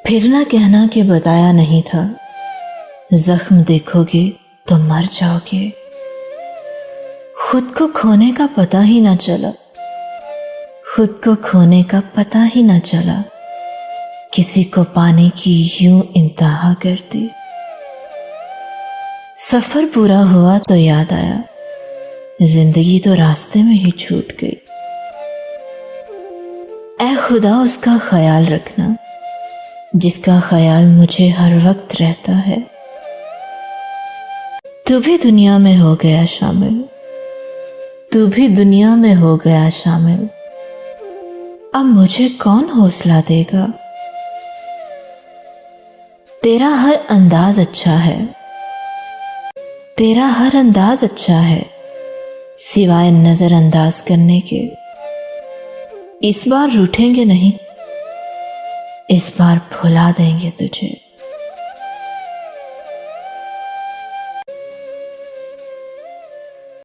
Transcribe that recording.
फिर ना कहना कि बताया नहीं था, जख्म देखोगे तो मर जाओगे। खुद को खोने का पता ही ना चला, खुद को खोने का पता ही ना चला, किसी को पाने की यूं इंतहा कर दी। सफर पूरा हुआ तो याद आया, जिंदगी तो रास्ते में ही छूट गई। ऐ खुदा उसका ख्याल रखना, जिसका ख्याल मुझे हर वक्त रहता है। तू भी दुनिया में हो गया शामिल, तू भी दुनिया में हो गया शामिल, अब मुझे कौन हौसला देगा। तेरा हर अंदाज अच्छा है, तेरा हर अंदाज अच्छा है, सिवाय नजरअंदाज करने के। इस बार रूठेंगे नहीं, इस बार भुला देंगे तुझे।